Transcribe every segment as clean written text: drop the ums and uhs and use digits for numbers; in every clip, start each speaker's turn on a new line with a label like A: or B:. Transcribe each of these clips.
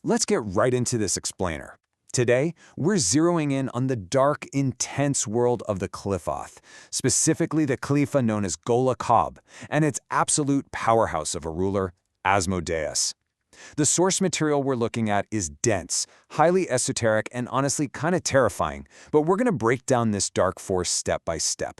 A: Let's get right into this explainer. Today, we're zeroing in on the dark, intense world of the Qliphoth, specifically the Qlipha known as Golachab, and its absolute powerhouse of a ruler, Asmodeus. The source material we're looking at is dense, highly esoteric, and honestly kind of terrifying, but we're going to break down this dark force step by step.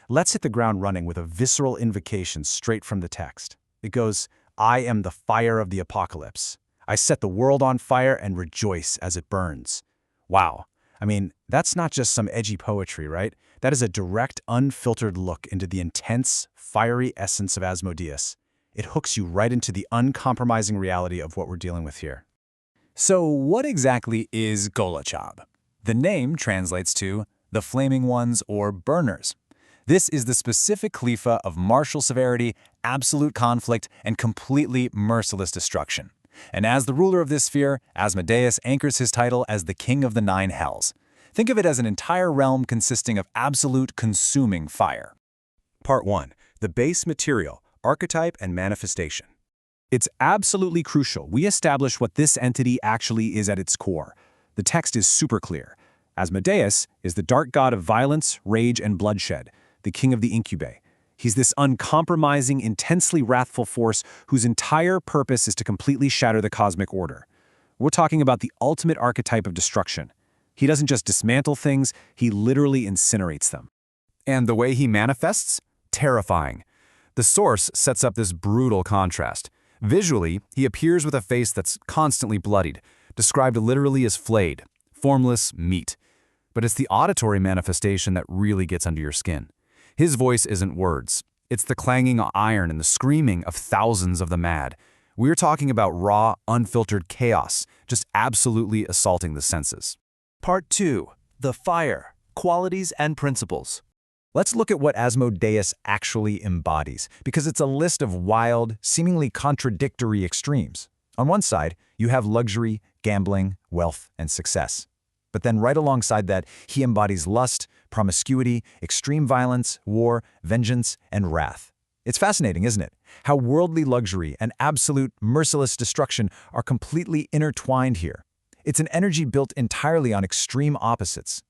B: Let's hit the ground running with a visceral invocation straight from the text. It goes, "I am the fire of the apocalypse. I set the world on fire and rejoice as it burns." Wow. I mean, that's not just some edgy poetry, right? That is a direct, unfiltered look into the intense, fiery essence of Asmodeus. It hooks you right into the uncompromising reality of what we're dealing with here.
C: So what exactly is Golachab? The name translates to the flaming ones or burners. This is the specific Qlipha of martial severity, absolute conflict, and completely merciless destruction. And as the ruler of this sphere, Asmodeus anchors his title as the King of the Nine Hells. Think of it as an entire realm consisting of absolute consuming fire.
D: Part 1. The base material, archetype, and manifestation.
B: It's absolutely crucial we establish what this entity actually is at its core. The text is super clear. Asmodeus is the dark god of violence, rage, and bloodshed, the king of the incubae. He's this uncompromising, intensely wrathful force whose entire purpose is to completely shatter the cosmic order. We're talking about the ultimate archetype of destruction. He doesn't just dismantle things, he literally incinerates them.
D: And the way he manifests? Terrifying. The source sets up this brutal contrast. Visually, he appears with a face that's constantly bloodied, described literally as flayed, formless meat. But it's the auditory manifestation that really gets under your skin. His voice isn't words. It's the clanging of iron and the screaming of thousands of the mad. We're talking about raw, unfiltered chaos, just absolutely assaulting the senses.
E: Part 2. The fire, qualities and principles.
B: Let's look at what Asmodeus actually embodies, because it's a list of wild, seemingly contradictory extremes. On one side, you have luxury, gambling, wealth, and success. But then right alongside that, he embodies lust, promiscuity, extreme violence, war, vengeance, and wrath. It's fascinating, isn't it? How worldly luxury and absolute, merciless destruction are completely intertwined here. It's an energy built entirely on extreme opposites.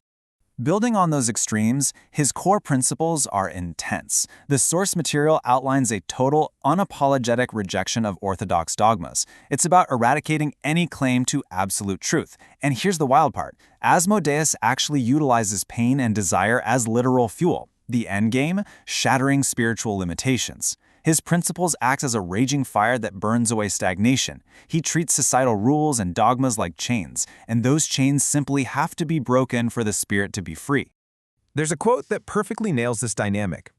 C: Building on those extremes, his core principles are intense. The source material outlines a total, unapologetic rejection of orthodox dogmas. It's about eradicating any claim to absolute truth. And here's the wild part. Asmodeus actually utilizes pain and desire as literal fuel. The endgame? Shattering spiritual limitations. His principles act as a raging fire that burns away stagnation. He treats societal rules and dogmas like chains, and those chains simply have to be broken for the spirit to be free.
D: There's a quote that perfectly nails this dynamic.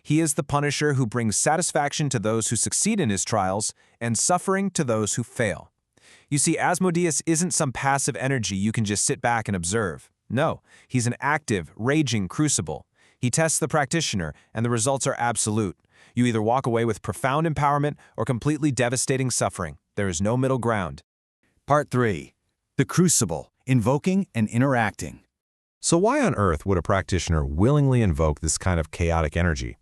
D: He is the punisher who brings satisfaction to those who succeed in his trials and suffering to those who fail. You see, Asmodeus isn't some passive energy you can just sit back and observe. No, he's an active, raging crucible. He tests the practitioner, and the results are absolute. You either walk away with profound empowerment or completely devastating suffering. There is no middle ground.
E: Part 3. The crucible, invoking and interacting.
F: So why on earth would a practitioner willingly invoke this kind of chaotic energy?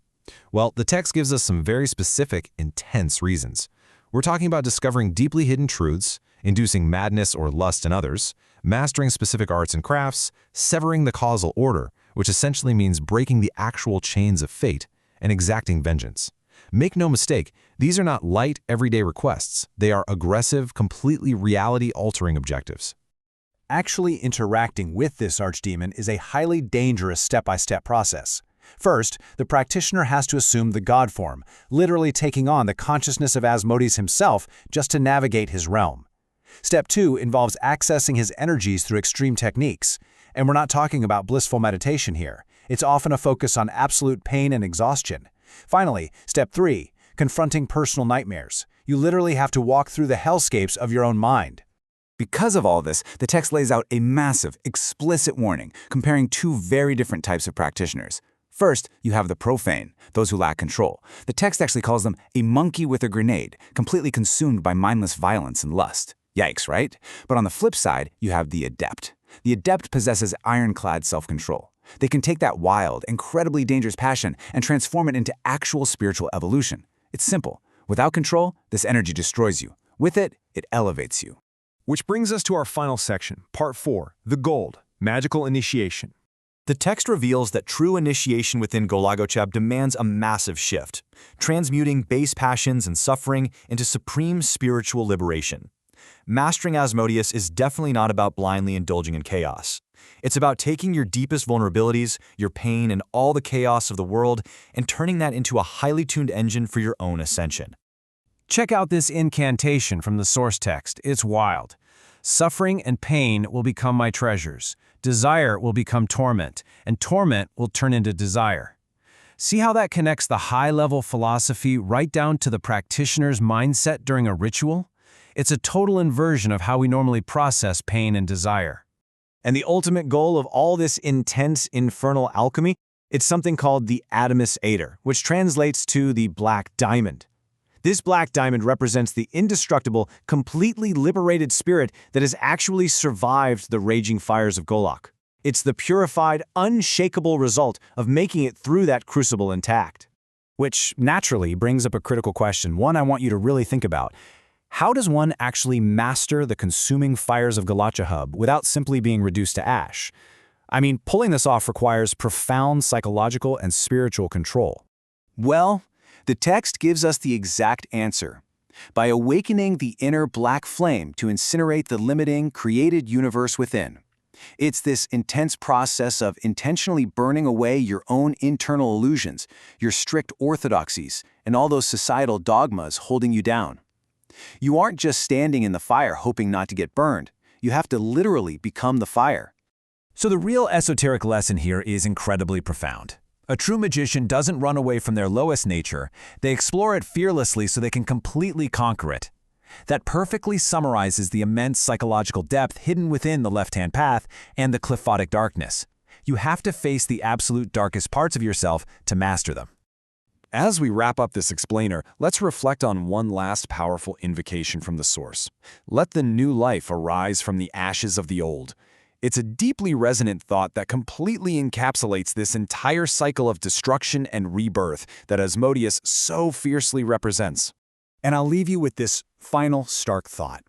F: Well, the text gives us some very specific, intense reasons. We're talking about discovering deeply hidden truths, inducing madness or lust in others, mastering specific arts and crafts, severing the causal order, which essentially means breaking the actual chains of fate, and exacting vengeance. Make no mistake, these are not light, everyday requests. They are aggressive, completely reality-altering objectives.
B: Actually interacting with this archdemon is a highly dangerous step-by-step process. First, the practitioner has to assume the god form, literally taking on the consciousness of Asmodeus himself just to navigate his realm. Step 2 involves accessing his energies through extreme techniques. And we're not talking about blissful meditation here. It's often a focus on absolute pain and exhaustion. Finally, step 3, confronting personal nightmares. You literally have to walk through the hellscapes of your own mind.
C: Because of all this, the text lays out a massive, explicit warning, comparing two very different types of practitioners. First, you have the profane, those who lack control. The text actually calls them a monkey with a grenade, completely consumed by mindless violence and lust. Yikes, right? But on the flip side, you have the adept. The adept possesses ironclad self-control. They can take that wild, incredibly dangerous passion and transform it into actual spiritual evolution. It's simple. Without control, this energy destroys you. With it, it elevates you.
G: Which brings us to our final section, Part 4, the Gold, Magical Initiation.
C: The text reveals that true initiation within Qlipha Golachab demands a massive shift, transmuting base passions and suffering into supreme spiritual liberation. Mastering Asmodeus is definitely not about blindly indulging in chaos. It's about taking your deepest vulnerabilities, your pain, and all the chaos of the world and turning that into a highly tuned engine for your own ascension.
B: Check out this incantation from the source text. It's wild. Suffering and pain will become my treasures. Desire will become torment, and torment will turn into desire. See how that connects the high-level philosophy right down to the practitioner's mindset during a ritual? It's a total inversion of how we normally process pain and desire.
C: And the ultimate goal of all this intense infernal alchemy, it's something called the Adamus Ader, which translates to the Black Diamond. This Black Diamond represents the indestructible, completely liberated spirit that has actually survived the raging fires of Golach. It's the purified, unshakable result of making it through that crucible intact.
B: Which naturally brings up a critical question, one I want you to really think about. How does one actually master the consuming fires of Golachab without simply being reduced to ash? I mean, pulling this off requires profound psychological and spiritual control.
A: Well, the text gives us the exact answer. By awakening the inner black flame to incinerate the limiting, created universe within. It's this intense process of intentionally burning away your own internal illusions, your strict orthodoxies, and all those societal dogmas holding you down. You aren't just standing in the fire hoping not to get burned. You have to literally become the fire.
B: So the real esoteric lesson here is incredibly profound. A true magician doesn't run away from their lowest nature. They explore it fearlessly so they can completely conquer it. That perfectly summarizes the immense psychological depth hidden within the left-hand path and the Qliphotic darkness. You have to face the absolute darkest parts of yourself to master them.
G: As we wrap up this explainer, let's reflect on one last powerful invocation from the source. Let the new life arise from the ashes of the old. It's a deeply resonant thought that completely encapsulates this entire cycle of destruction and rebirth that Asmodeus so fiercely represents.
E: And I'll leave you with this final stark thought.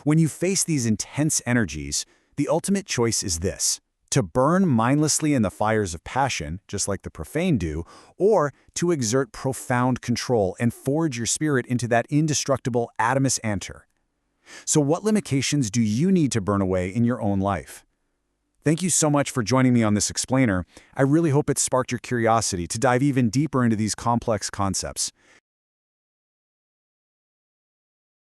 E: When you face these intense energies, the ultimate choice is this: to burn mindlessly in the fires of passion, just like the profane do, or to exert profound control and forge your spirit into that indestructible Adamus Ader. So what limitations do you need to burn away in your own life? Thank you so much for joining me on this explainer. I really hope it sparked your curiosity to dive even deeper into these complex concepts.